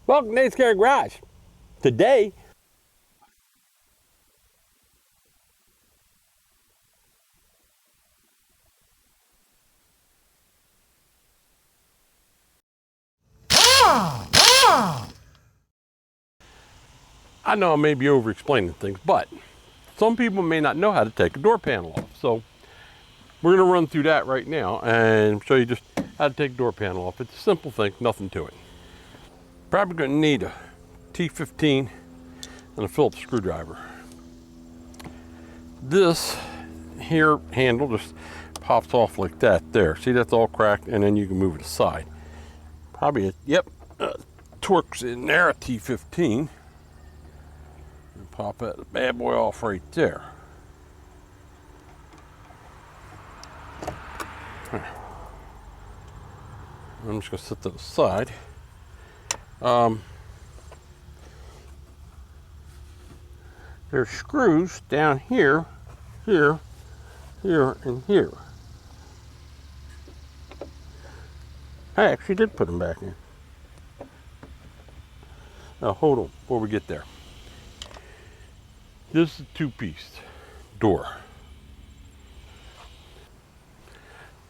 Welcome to Nate's Car Garage. Today, I know I may be over-explaining things, but some people may not know how to take a door panel off. So we're going to run through that right now and show you just how to take a door panel off. It's a simple thing, nothing to it. Probably going to need a T15 and a Phillips screwdriver. This here handle just pops off like that there. See, that's all cracked, and then you can move it aside. Probably Torx in there, a T15. And pop that bad boy off right there. I'm just going to set that aside. There's screws down here, here, and here. I actually did put them back in. Now hold on before we get there. This is a two-piece door.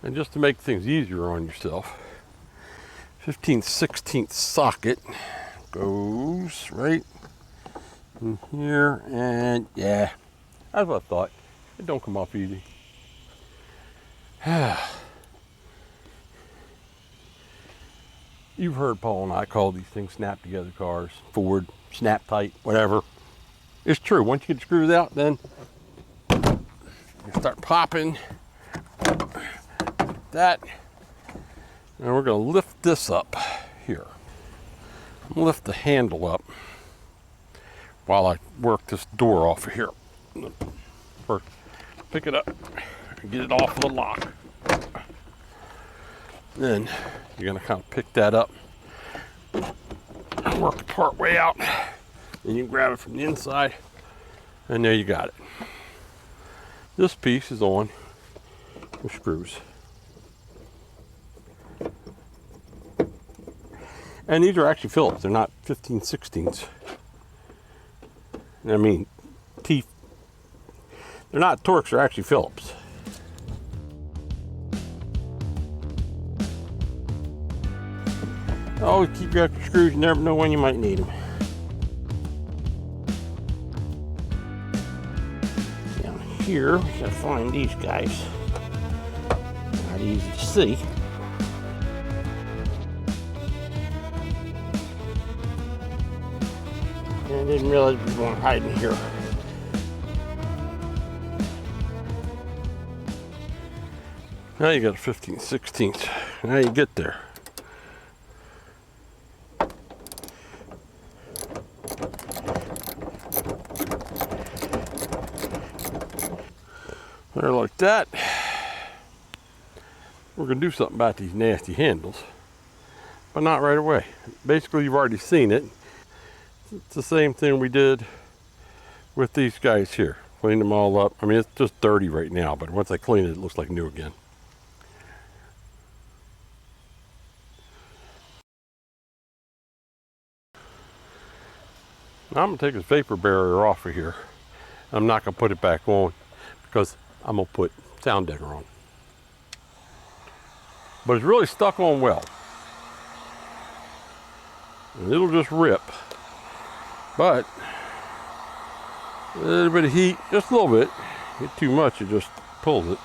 And just to make things easier on yourself, 15/16 socket goes right in here, and yeah, that's what I thought. It don't come off easy. You've heard Paul and I call these things snap together cars, Ford, snap tight, whatever. It's true. Once you get the screws out, then you start popping that. And we're going to lift this up here. I'm going to lift the handle up while I work this door off of here. First, pick it up and get it off of the lock. Then you're going to kind of pick that up and work it part way out. Then you can grab it from the inside, and there you got it. This piece is on the screws. And these are actually Phillips. They're not 15/16s. I mean, they're not Torx, they're actually Phillips. Always keep your extra screws, you never know when you might need them. Down here, we gotta find these guys. Not easy to see. I didn't realize we were going to hide in here. Now you got a 15/16. Now you get there. There like that. We're going to do something about these nasty handles, but not right away. Basically, you've already seen it. It's the same thing we did with these guys here. Clean them all up. I mean, it's just dirty right now, but once I clean it, it looks like new again. Now I'm going to take this vapor barrier off of here. I'm not going to put it back on because I'm going to put sound deader on. But it's really stuck on well. And it'll just rip. But a little bit of heat, just a little bit. Get too much, it just pulls it.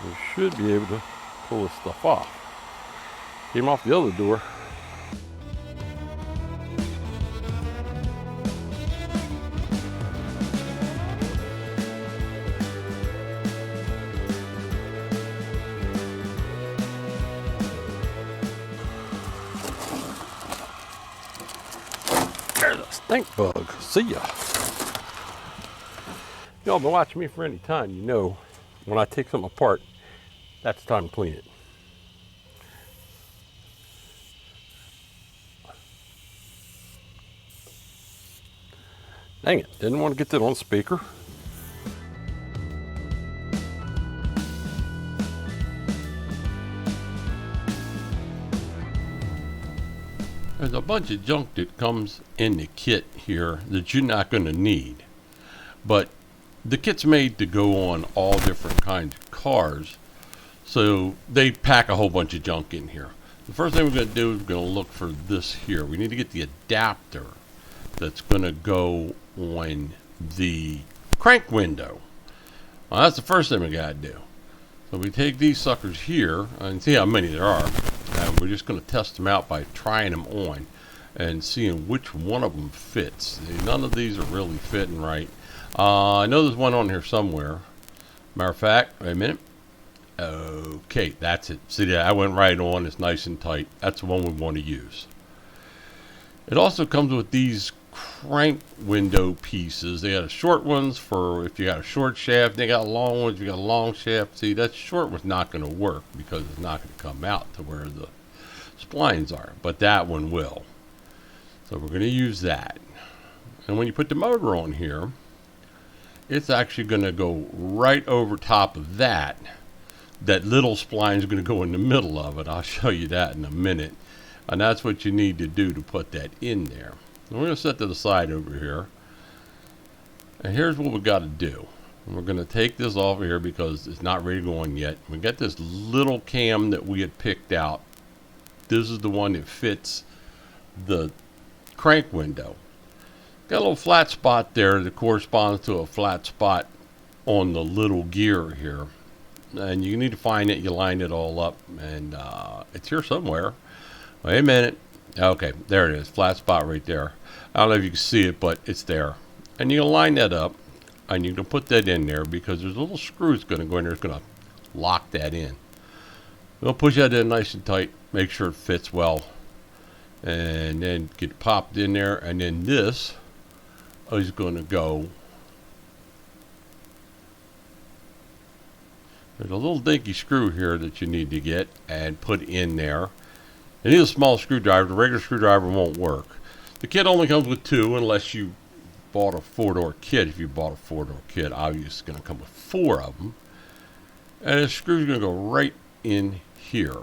You should be able to pull this stuff off. Came off the other door. There's a stink bug. See ya. Y'all been watching me for any time, you know when I take something apart, that's the time to clean it. Dang it, didn't want to get that on speaker. there's a bunch of junk that comes in the kit here that you're not going to need. But the kit's made to go on all different kinds of cars, so they pack a whole bunch of junk in here. The first thing we're going to do is we're going to look for this here. We need to get the adapter that's going to go on the crank window. Well, that's the first thing we got to do. So we take these suckers here and see how many there are. And we're just going to test them out by trying them on and seeing which one of them fits. None of these are really fitting right. I know there's one on here somewhere. Matter of fact, wait a minute. Okay, that's it. See that? I went right on. It's nice and tight. That's the one we want to use. It also comes with these crank window pieces. They got short ones for if you got a short shaft. They got long ones if you got a long shaft. See, that short one's not going to work because it's not going to come out to where the splines are. But that one will. So we're going to use that. And when you put the motor on here, it's actually going to go right over top of that. That little spline is going to go in the middle of it. I'll show you that in a minute. And that's what you need to do to put that in there. And we're going to set to the side over here. And here's what we got to do. We're going to take this off of here because it's not ready to go on yet. We got this little cam that we had picked out. This is the one that fits the crank window. Got a little flat spot there that corresponds to a flat spot on the little gear here. And you need to find it. You line it all up. And it's here somewhere. Wait a minute. Okay, there it is. Flat spot right there. I don't know if you can see it, but it's there. And you're going to line that up. And you're going to put that in there because there's a little screw that's going to go in there. It's going to lock that in. We'll push that in nice and tight. Make sure it fits well. And then get it popped in there. And then this is going to go. There's a little dinky screw here that you need to get and put in there. It is a small screwdriver. The regular screwdriver won't work. The kit only comes with two unless you bought a four-door kit. If you bought a four-door kit, obviously it's going to come with four of them. And the screw's going to go right in here,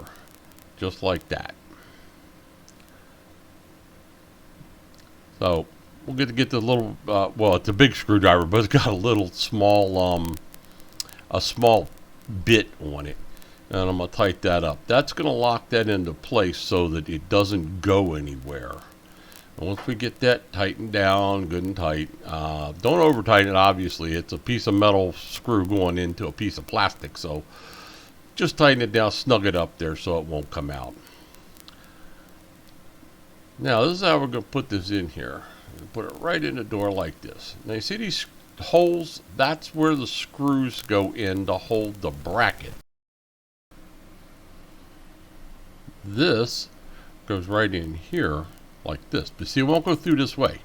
just like that. So we'll get the little, well, it's a big screwdriver, but it's got a little small, a small bit on it. And I'm going to tighten that up. That's going to lock that into place so that it doesn't go anywhere. And once we get that tightened down, good and tight, don't over tighten it, obviously. It's a piece of metal screw going into a piece of plastic. So just tighten it down, snug it up there so it won't come out. Now this is how we're going to put this in here. Put it right in the door like this. Now you see these holes? That's where the screws go in to hold the bracket. This goes right in here like this. But see, it won't go through this way.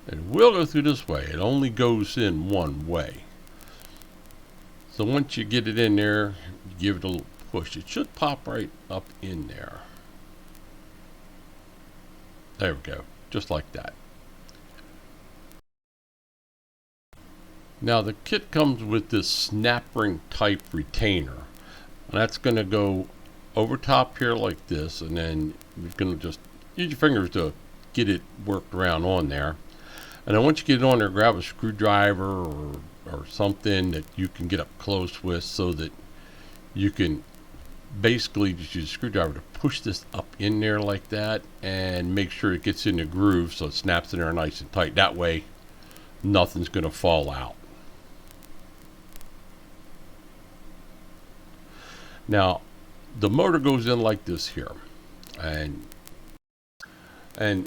It will go through this way. It only goes in one way. So once you get it in there, you give it a little push. It should pop right up in there. There we go. Just like that. Now the kit comes with this snap ring type retainer. And that's going to go over top here like this, and then you're going to just use your fingers to get it worked around on there. And then once you get it on there, grab a screwdriver or something that you can get up close with so that you can basically just use a screwdriver to push this up in there like that and make sure it gets in the groove so it snaps in there nice and tight. That way nothing's going to fall out. Now the motor goes in like this here, and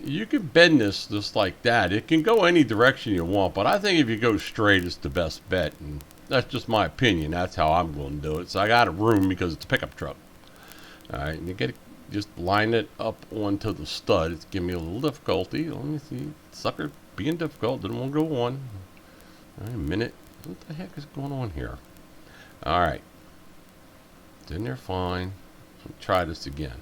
you can bend this just like that. It can go any direction you want, but I think if you go straight, it's the best bet, and that's just my opinion. That's how I'm going to do it. So I got a room because it's a pickup truck. All right, and you get it, just line it up onto the stud. It's giving me a little difficulty. Let me see, sucker being difficult. Didn't want to go on. All right, a minute. What the heck is going on here? All right. It's in there fine. Try this again.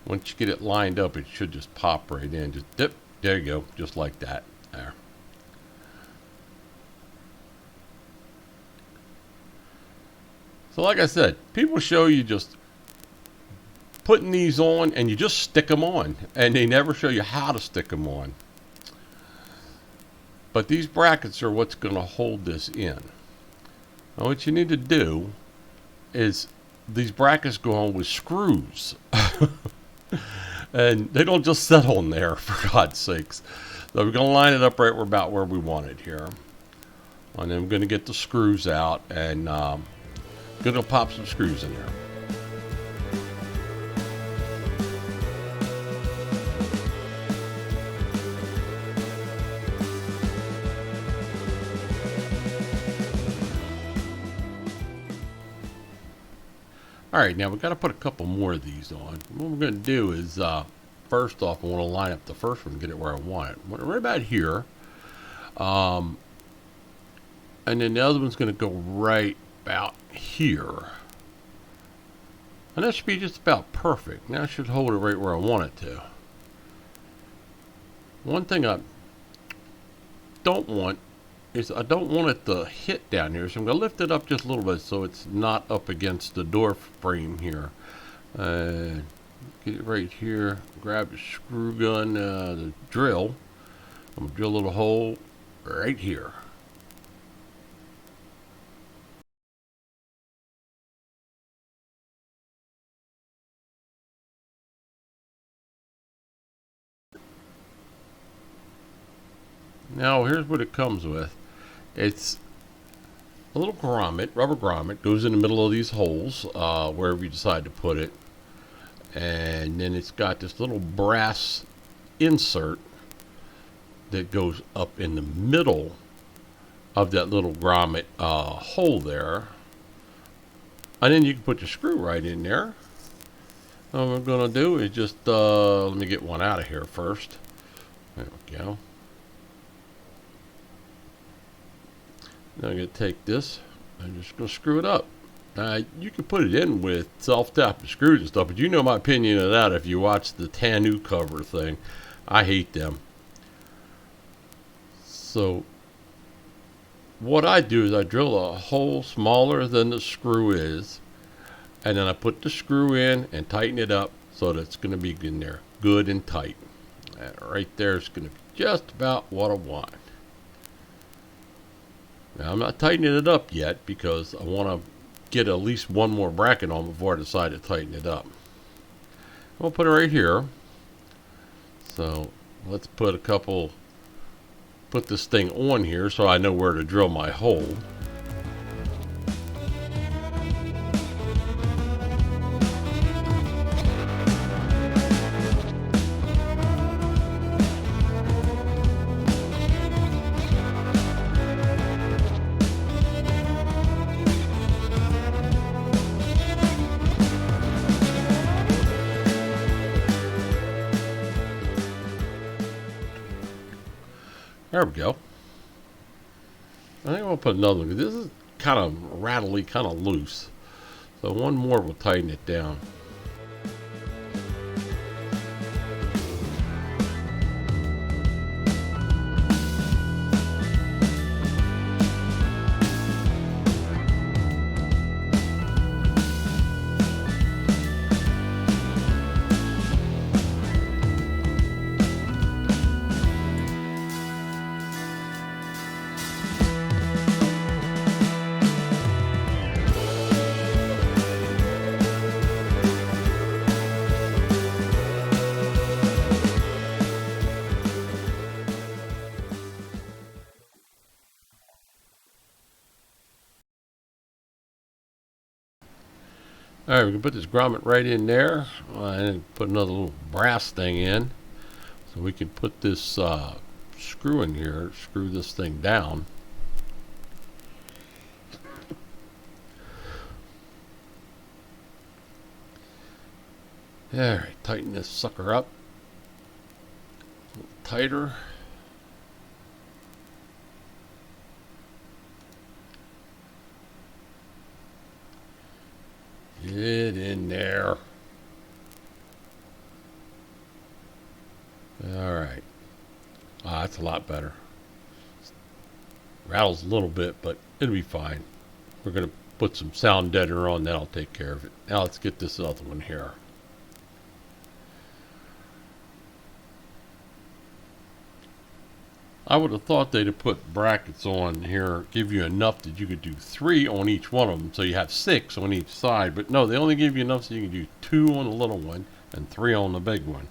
Once you get it lined up, it should just pop right in. Just dip. There you go. Just like that. There. So like I said, people show you just putting these on and you just stick them on, and they never show you how to stick them on. But these brackets are what's going to hold this in. Now what you need to do is these brackets go on with screws. And they don't just sit on there, for God's sakes. So we're going to line it up right about where we want it here. And then I'm going to get the screws out and going to pop some screws in there. Alright, now we've got to put a couple more of these on. What we're going to do is, first off, I want to line up the first one and get it where I want it. Right about here. And then the other one's going to go right about here. And that should be just about perfect. Now I should hold it right where I want it to. One thing I don't want is I don't want it to hit down here, so I'm going to lift it up just a little bit so it's not up against the door frame here. Get it right here, grab the screw gun, the drill. I'm going to drill a little hole right here. Now here's what it comes with. It's a little grommet, rubber grommet, goes in the middle of these holes, wherever you decide to put it. And then it's got this little brass insert that goes up in the middle of that little grommet hole there. And then you can put your screw right in there. What we're going to do is just, let me get one out of here first. There we go. Now I'm going to take this, I'm just going to screw it up. You can put it in with self-tapping screws and stuff, but you know my opinion of that if you watch the Tanu cover thing. I hate them. So what I do is I drill a hole smaller than the screw is, and then I put the screw in and tighten it up so that it's going to be in there good and tight. That right there is going to be just about what I want. Now, I'm not tightening it up yet because I want to get at least one more bracket on before I decide to tighten it up. I'll put it right here. So let's put this thing on here so I know where to drill my hole. There we go. I think I'll put another one. This is kind of rattly, kind of loose. So one more will tighten it down. Alright, we can put this grommet right in there and put another little brass thing in. So we can put this screw in here, screw this thing down. Alright, tighten this sucker up. A little tighter. Get in there. Alright. That's a lot better. Rattles a little bit, but it'll be fine. We're going to put some sound deadener on, that'll take care of it. Now let's get this other one here. I would have thought they'd have put brackets on here, give you enough that you could do 3 on each one of them, so you have 6 on each side. But no, they only give you enough so you can do 2 on the little one and 3 on the big one.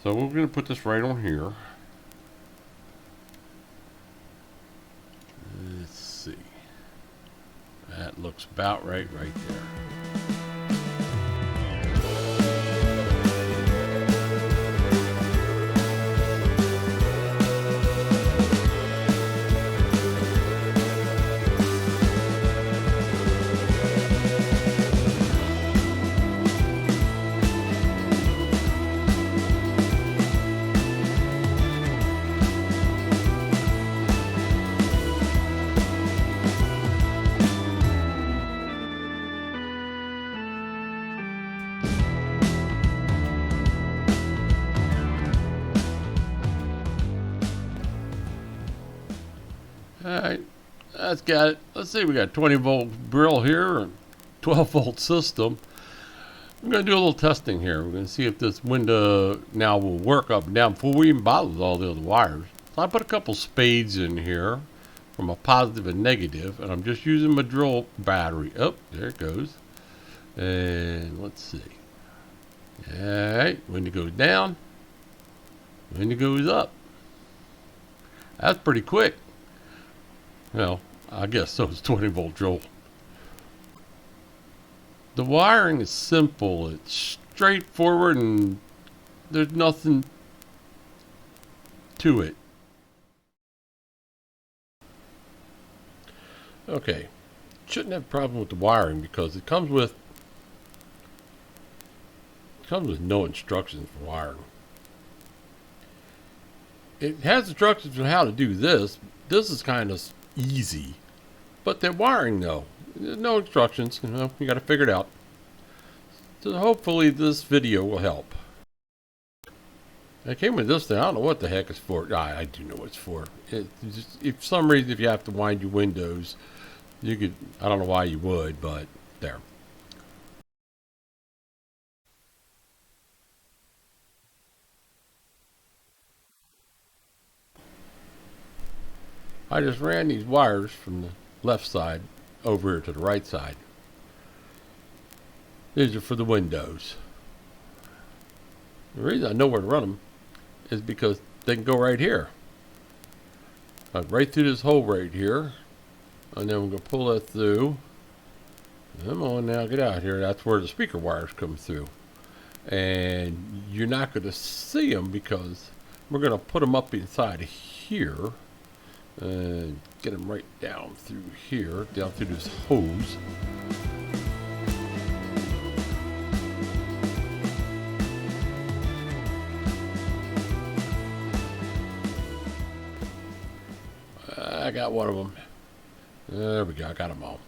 So we're going to put this right on here. Let's see. That looks about right there. Alright, that's got it. Let's see, we got 20-volt grill here, and 12-volt system. I'm going to do a little testing here. We're going to see if this window now will work up and down before we even bother with all the other wires. So I put a couple spades in here from a positive and negative, and I'm just using my drill battery. Oh, there it goes. And let's see. Alright, window goes down, window goes up. That's pretty quick. Well, I guess so. It's 20-volt drill. The wiring is simple. It's straightforward and there's nothing to it. Okay. Shouldn't have a problem with the wiring because it comes with no instructions for wiring. It has instructions on how to do this. This is kind of easy, but the wiring, though, no instructions. You know, you got to figure it out. So hopefully this video will help. I came with this thing. I don't know what the heck it's for. I do know what it's for. If for some reason, if you have to wind your windows, you could. I don't know why you would, but there. I just ran these wires from the left side over here to the right side. These are for the windows. The reason I know where to run them is because they can go right here. Right through this hole right here. And then we're going to pull that through. Come on now, get out here. That's where the speaker wires come through. And you're not going to see them because we're going to put them up inside here. And get them right down through here, down through this hose. I got one of them. There we go, I got them all.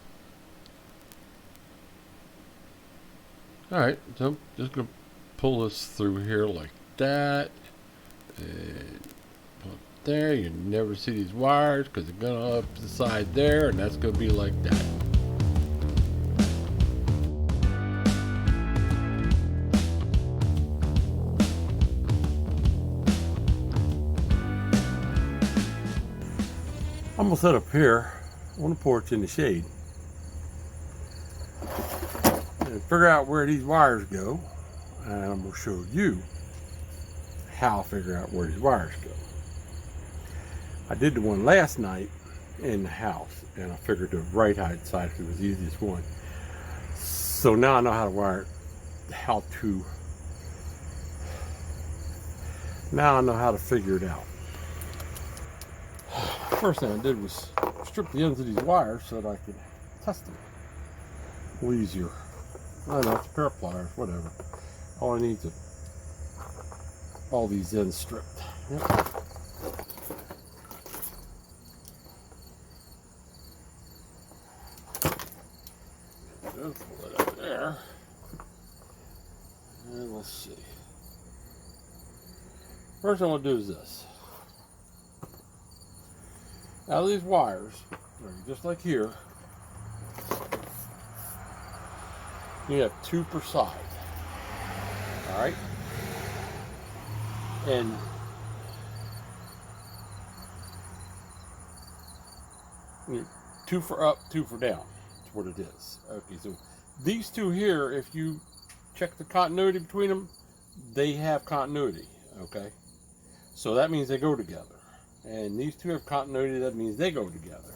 Alright, so I'm just going to pull this through here like that. And there, you never see these wires because they're going up the side there, and that's going to be like that. I'm going to set up here on the porch in the shade and figure out where these wires go, and I'm going to show you how I figure out where these wires go. I did the one last night in the house, and I figured the right hand side was the easiest one. So now I know how to wire it, now I know how to figure it out. First thing I did was strip the ends of these wires so that I could test them a little easier. I know, it's a pair of pliers, whatever. All I need is all these ends stripped. Yep. Pull it up there. And let's see. First thing I'm going to do is this. Now these wires, just like here, you have 2 per side. All right? And 2 for up, 2 for down. That's what it is. Okay, so these two here, if you check the continuity between them, they have continuity. Okay, so that means they go together. And these two have continuity, that means they go together.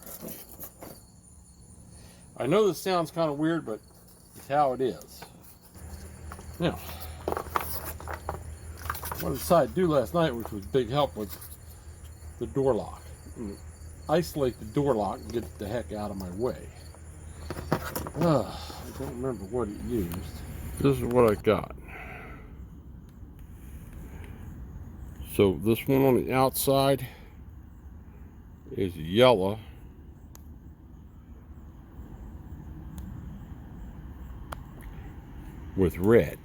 I know this sounds kind of weird, but it's how it is. Now, what I decided to do last night, which was a big help, was the door lock. Isolate the door lock and get it the heck out of my way. I don't remember what it used. This is what I got. So this one on the outside is yellow. With red.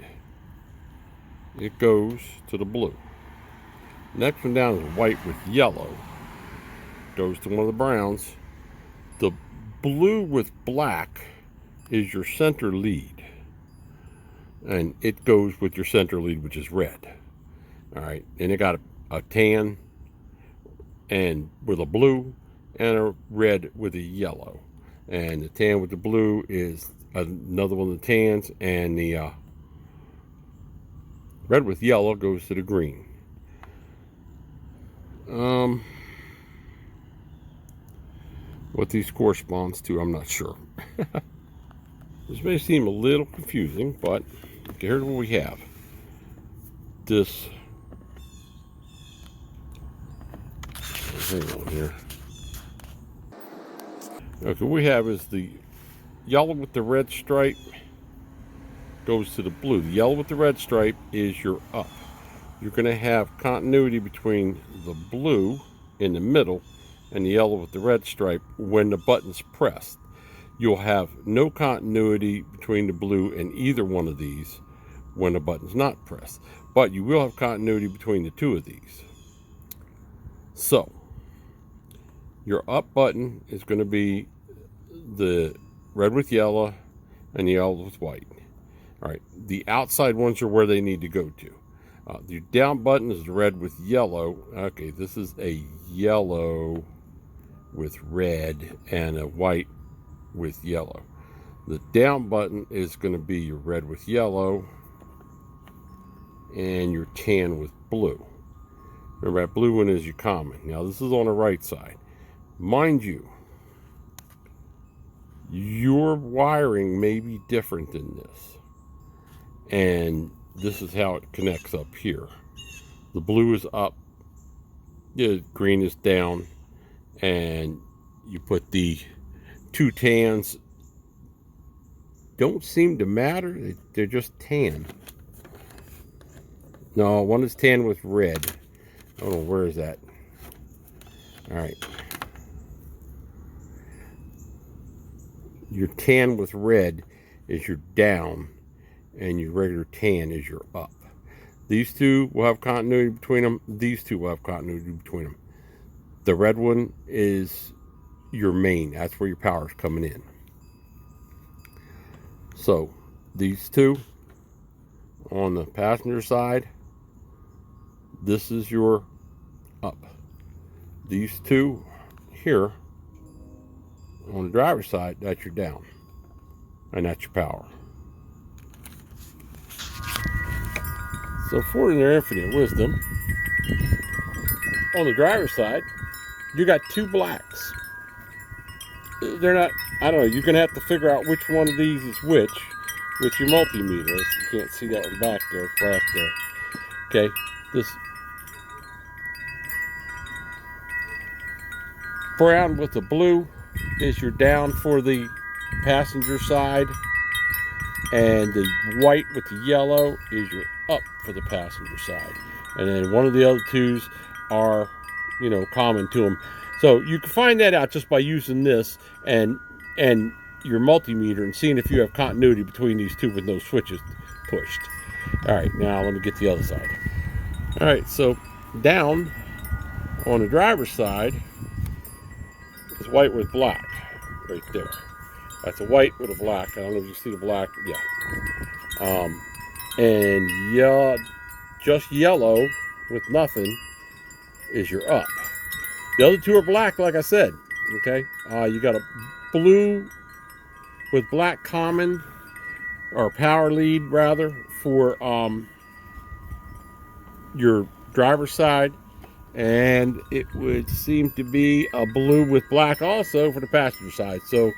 It goes to the blue. Next one down is white with yellow. Goes to one of the browns. The blue with black is your center lead. And it goes with your center lead, which is red. Alright, and it got a tan and with a blue and a red with a yellow. And the tan with the blue is another one of the tans, and the red with yellow goes to the green. What these corresponds to, I'm not sure. This may seem a little confusing, but here's what we have. This, hang on here. Okay, what we have is the yellow with the red stripe goes to the blue. The yellow with the red stripe is your up. You're going to have continuity between the blue in the middle and the yellow with the red stripe when the button's pressed. You'll have no continuity between the blue and either one of these when the button's not pressed. But you will have continuity between the two of these. So, your up button is going to be the red with yellow and the yellow with white. All right, the outside ones are where they need to go to. The down button is red with yellow. Okay, this is a yellow with red and a white with yellow. The down button is going to be your red with yellow and your tan with blue. Remember, that blue one is your common. Now, this is on the right side. Mind you, your wiring may be different than this. And this is how it connects up here. The blue is up, the green is down, and you put the two tans. Don't seem to matter, they're just tan. No, one is tan with red. Oh, where is that? All right. Your tan with red is your down, and your regular tan is your up. These two will have continuity between them. These two will have continuity between them. The red one is your main. That's where your power is coming in. So, these two on the passenger side, this is your up. These two here on the driver's side, that's your down. And that's your power. So for their infinite wisdom, on the driver's side, you got two blacks. They're not, I don't know, you're going to have to figure out which one of these is which with your multimeter. You can't see that one back there, right up there. Okay, this brown with the blue is your down for the passenger side, and the white with the yellow is your up for the passenger side. And then one of the other twos are, you know, common to them. So you can find that out just by using this and your multimeter and seeing if you have continuity between these two with no switches pushed. All right, now let me get the other side. All right, so down on the driver's side is white with black right there. That's a white with a black. I don't know if you see the black. Yeah. And yeah, just yellow with nothing is your up. The other two are black, like I said. Okay, you got a blue with black common, or power lead rather, for your driver's side, and it would seem to be a blue with black also for the passenger side. So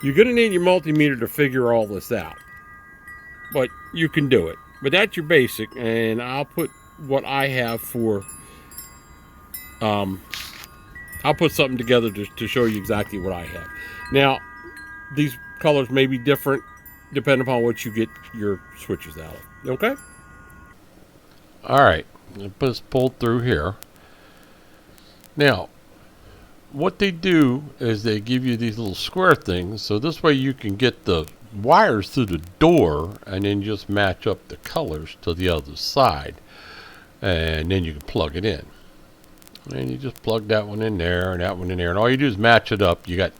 you're going to need your multimeter to figure all this out, but you can do it. But that's your basic, and I'll put what I have for I'll put something together to show you exactly what I have. Now, these colors may be different depending upon what you get your switches out of. Okay? All right. Let's pull through here. Now, what they do is they give you these little square things, so this way you can get the wires through the door and then just match up the colors to the other side, and then you can plug it in. And you just plug that one in there and that one in there, and all you do is match it up. You got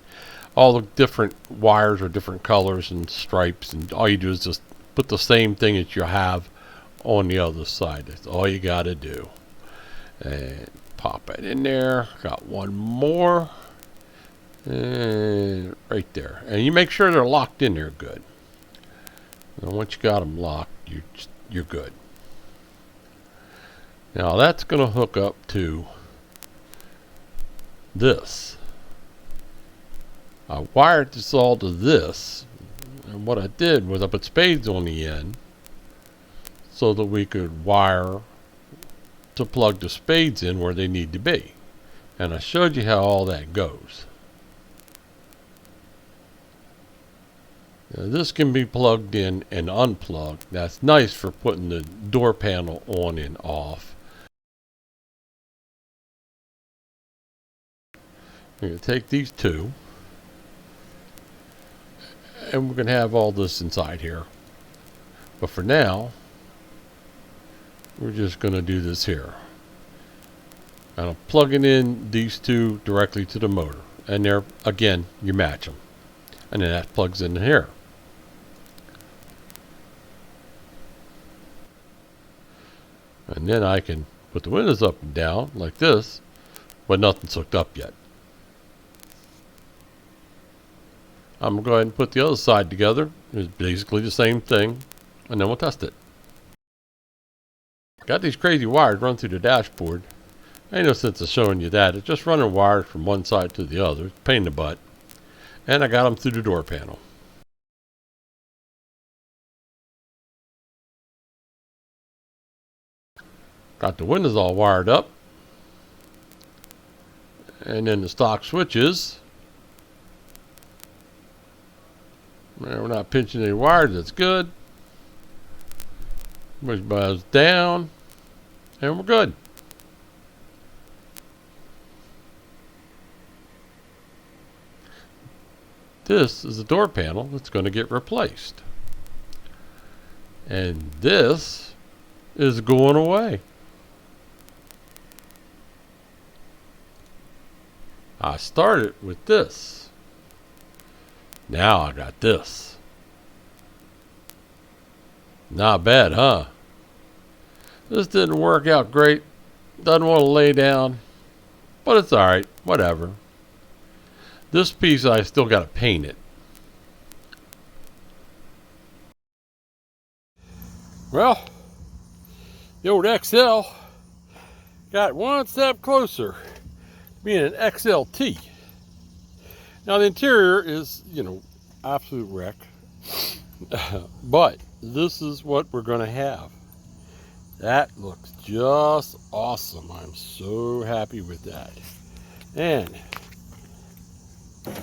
all the different wires are different colors and stripes, and all you do is just put the same thing that you have on the other side. That's all you got to do. And pop it in there. Got one more, and right there. And you make sure they're locked in there good. And once you got them locked, you're good. Now that's going to hook up to this. I wired this all to this, and what I did was I put spades on the end so that we could wire to plug the spades in where they need to be. And I showed you how all that goes. Now this can be plugged in and unplugged. That's nice for putting the door panel on and off. We're going to take these two, and we're going to have all this inside here. But for now, we're just going to do this here. And I'm plugging in these two directly to the motor. And there, again, you match them. And then that plugs in here. And then I can put the windows up and down like this, but nothing's hooked up yet. I'm going to go ahead and put the other side together. It's basically the same thing, and then we'll test it. Got these crazy wires run through the dashboard. Ain't no sense of showing you that. It's just running wires from one side to the other. It's a pain in the butt. And I got them through the door panel. Got the windows all wired up. And then the stock switches. We're not pinching any wires. That's good. Push buttons down. And we're good. This is the door panel that's going to get replaced. And this is going away. I started with this. Now I got this. Not bad, huh? This didn't work out great. Doesn't want to lay down. But it's alright. Whatever. This piece I still got to paint it. Well, the old XL got one step closer to being an XLT. Now the interior is, absolute wreck. But this is what we're going to have. That looks just awesome. I'm so happy with that. And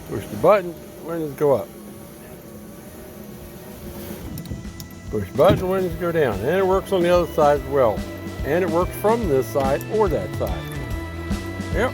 push the button, windows go up. Push button, windows go down. And it works on the other side as well. And it works from this side or that side. Yep.